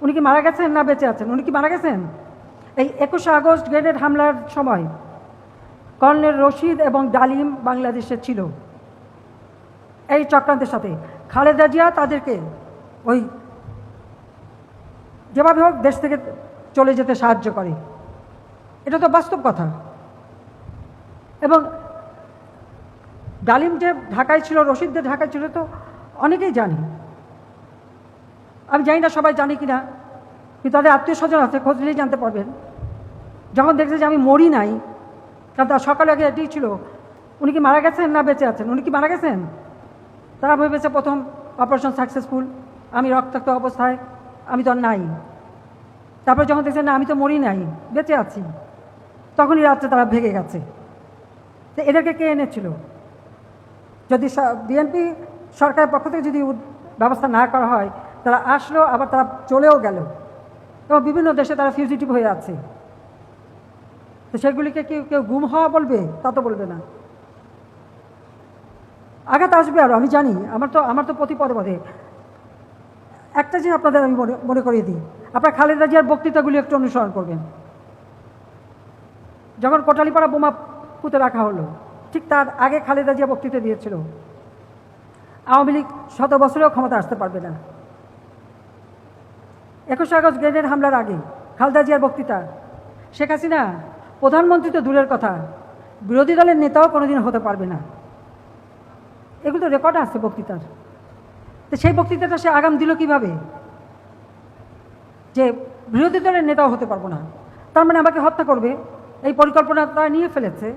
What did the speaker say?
উনি কি মারা গেছেন না বেঁচে আছেন? উনি কি মারা গেছেন? এই 21শে আগস্ট গ্রেনেড হামলার সময় কর্নেল রশিদ এবং ডালিম বাংলাদেশে ছিল এই চক্রান্তের সাথে। খালেদা জিয়া তাদেরকে ওই যেভাবে হোক দেশ থেকে চলে যেতে সাহায্য করে। এটা তো বাস্তব কথা। এবং ডালিম যে ঢাকায় ছিল, রশিদ যে ঢাকায় ছিল, তো অনেকেই জানি। আমি জানি না সবাই জানি কিনা, কিন্তু তাদের আত্মীয় স্বজন আছে, খোঁজ নিলেই জানতে পারবেন। যখন দেখছে যে আমি মরি নাই, কারণ তার সকালে আগে এটাই ছিল, উনি কি মারা গেছেন না বেঁচে আছেন? উনি কি মারা গেছেন? তারা ভেবেছে প্রথম অপারেশন সাকসেসফুল, আমি রক্তাক্ত অবস্থায়, আমি তো আর নাই। তারপরে যখন দেখছেন না আমি তো মরি নাই, বেঁচে আছি, তখনই রাত্রে তারা ভেগে গেছে। তো এদেরকে কে এনেছিল? যদি বিএনপি সরকারের পক্ষ থেকে যদি ব্যবস্থা না করা হয়, তারা আসলো, আবার তারা চলেও গেল, এবং বিভিন্ন দেশে তারা ফিউজিটিভ হয়ে আছে। তো সেগুলিকে কেউ গুম হওয়া বলবে? তা তো বলবে না। আঘাত আসবে আরও, আমি জানি। আমার তো প্রতি পদে পদে একটা জিনিস আপনাদের আমি মনে করিয়ে দিই, আপনার খালেদা জিয়ার বক্তৃতাগুলি একটু অনুসরণ করবেন। যখন কোটালীপাড়া বোমা পুঁতে রাখা হলো, ঠিক তার আগে খালেদা জিয়া বক্তৃতা দিয়েছিল, আওয়ামী লীগ 100 বছরেও ক্ষমতা আসতে পারবে না। 21শে আগস্ট গ্রেনেড হামলার আগে খালেদা জিয়ার বক্তৃতা, শেখ হাসিনা প্রধানমন্ত্রী তো দূরের কথা, বিরোধী দলের নেতাও কোনোদিন হতে পারবে না। এগুলো তো রেকর্ড আছে বক্তৃতার। তো সেই বক্তৃতাটা সে আগাম দিল কিভাবে? যে বিরোধী দলের নেতাও হতে পারবো না, তার মানে আমাকে হত্যা করবে, এই পরিকল্পনা তারা নিয়ে ফেলেছে।